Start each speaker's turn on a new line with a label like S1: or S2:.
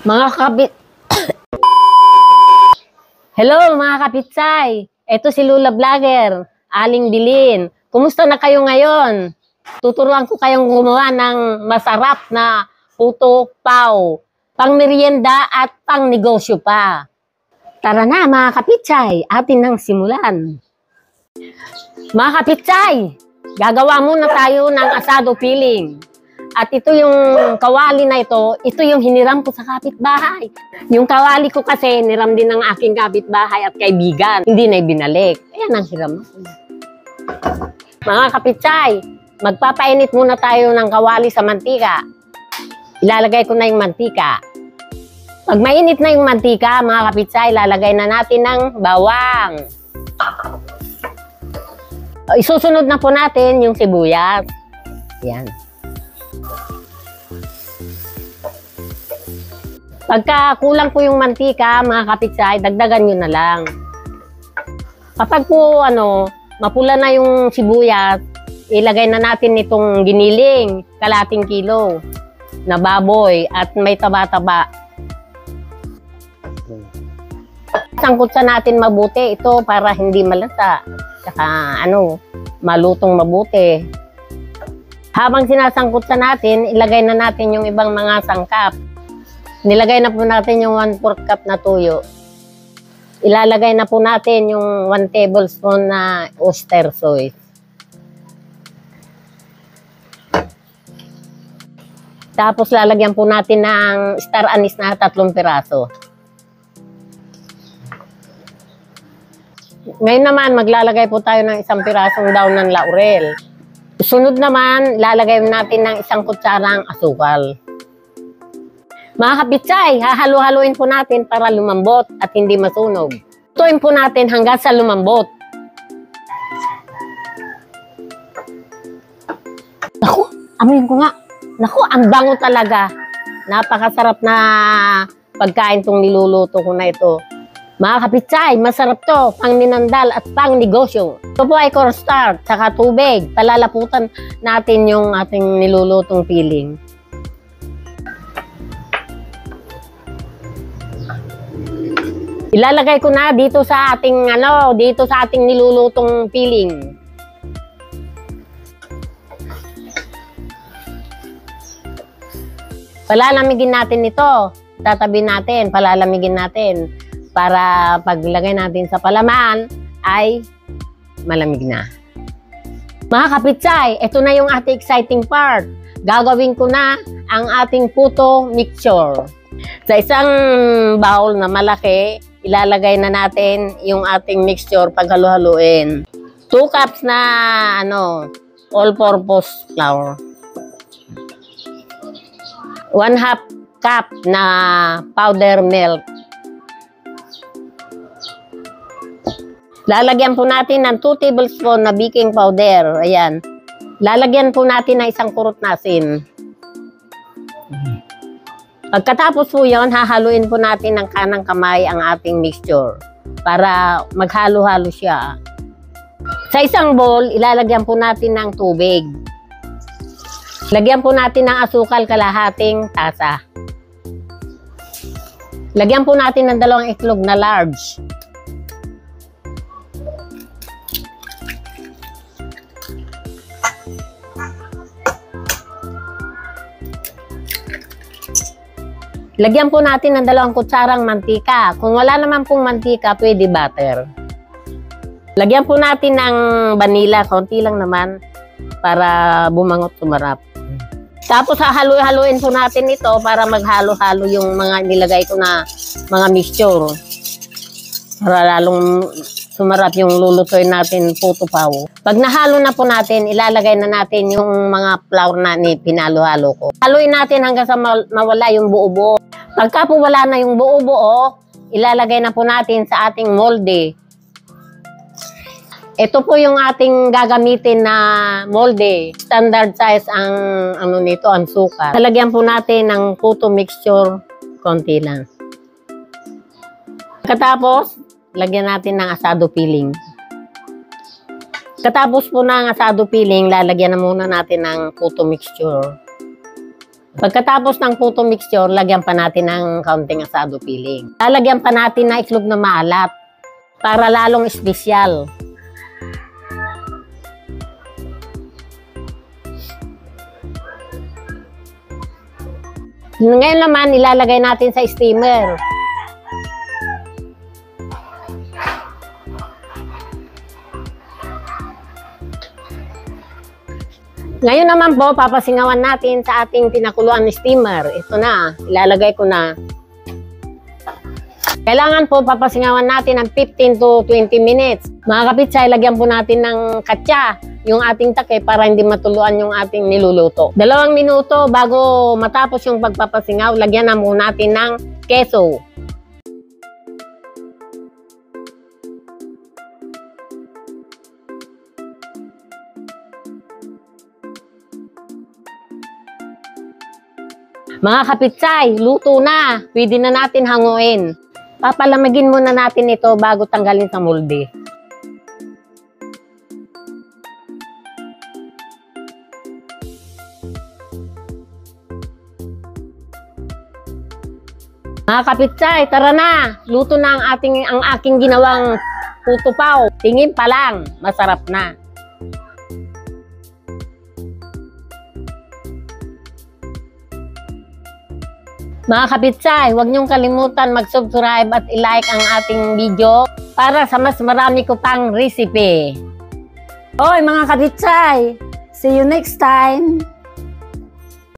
S1: Mga kapit... Hello mga kapitsay! Ito si Lula Vlogger, Aling Bilin. Kumusta na kayo ngayon? Tuturuan ko kayong gumawa ng masarap na puto pao. Pang merienda at pang negosyo pa. Tara na mga kapitsay, atin nang simulan. Mga kapitsay, gagawa muna tayo ng asado feeling. At ito yung kawali na ito yung hiniram ko sa kapitbahay. Yung kawali ko kasi, niram din ng aking kapitbahay at kaibigan. Hindi na ibinalik. Ayan ang hiram ako. Mga kapitsay, magpapainit muna tayo ng kawali sa mantika. Ilalagay ko na yung mantika. Pag mainit na yung mantika, mga kapitsay, lalagay na natin ng bawang. Isusunod na po natin yung sibuyas. Ayan. Pagka kulang po yung mantika, mga kapitsay, dagdagan nyo na lang. Kapag po, mapula na yung sibuyas, ilagay na natin itong giniling, kalating kilo, na baboy, at may taba-taba. Sangkutsa natin mabuti ito para hindi malasa. Saka, malutong mabuti. Habang sinasangkutsa natin, ilagay na natin yung ibang mga sangkap. Nilagay na po natin yung 1/4 cup na tuyo. Ilalagay na po natin yung 1 tablespoon na oyster sauce. Tapos lalagyan po natin ng star anise na 3 piraso. Ngayon naman, maglalagay po tayo ng 1 pirasong daon ng laurel. Sunod naman, lalagay natin ng 1 kutsarang asukal. Mga kapitsay, hahalo-haloin po natin para lumambot at hindi masunog. Tutuin po natin hanggang sa lumambot. Naku, amoyin ko nga. Naku, ang bango talaga. Napakasarap na pagkain tong niluluto ko na ito. Mga kapitsay, masarap to, pang ninandal at pang negosyo. Ito po ay cornstarch, saka tubig. Palalaputan natin yung ating nilulutong feeling. Ilalagay ko na dito sa ating nilulutong feeling. Palalamigin natin ito. Tatabi natin, palalamigin natin para paglagay natin sa palaman ay malamig na. Mga kapitsay, ito na yung ating exciting part. Gagawin ko na ang ating puto mixture. Sa isang bowl na malaki, ilalagay na natin yung ating mixture paghalo-haluin. 2 cups na all-purpose flour. 1/2 cup na powder milk. Lalagyan po natin ng 2 tablespoon na baking powder. Ayan. Lalagyan po natin ng 1 kurot na asin. Pagkatapos po yun, hahaluin po natin ng kanang kamay ang ating mixture para maghalo-halo siya. Sa isang bowl, ilalagyan po natin ng tubig. Lagyan po natin ng asukal kalahating tasa. Lagyan po natin ng 2 itlog na large. Lagyan po natin ng 2 kutsarang mantika. Kung wala naman pong mantika, pwede butter. Lagyan po natin ng vanilla, konti lang naman, para bumangot sumarap. Tapos hahaluin po natin ito para maghalo-halo yung mga nilagay ko na mga mixture. Para lalong sumarap yung lulutuin natin puto pao. Pag nahalo na po natin, ilalagay na natin yung mga flour na pinalo-halo ko. Haluin natin hanggang sa mawala yung buo-buo. Pagka po wala na yung buo-buo, ilalagay na po natin sa ating molde. Ito po yung ating gagamitin na molde. Standard size ang ang sukat. Lalagyan po natin ng puto mixture, konti lang. Katapos, lagyan natin ng asado filling. Katapos po ng asado filling, lalagyan na muna natin ng puto mixture. Pagkatapos ng puto mixture, lagyan pa natin ng kaunting asado filling. Lalagyan pa natin ng itlog na maalat para lalong espesyal. Ngayon naman, ilalagay natin sa steamer. Ngayon naman po, papasingawan natin sa ating pinakuluan steamer. Ito na, ilalagay ko na. Kailangan po papasingawan natin ng 15 to 20 minutes. Mga kapitsay, lagyan po natin ng katsa, yung ating takip para hindi matuluan yung ating niluluto. 2 minuto bago matapos yung pagpapasingaw, lagyan na muna natin ng keso. Mga kapitsay, luto na. Pwede na natin hanguin. Papalamigin muna natin ito bago tanggalin sa molde. Mga kapitsay, tara na. Luto na ang aking ginawang puto pao. Tingin pa lang, masarap na. Mga kapitsay, huwag niyong kalimutan mag-subscribe at i-like ang ating video para sa mas marami ko pang recipe.
S2: Oy mga kapitsay, see you next time!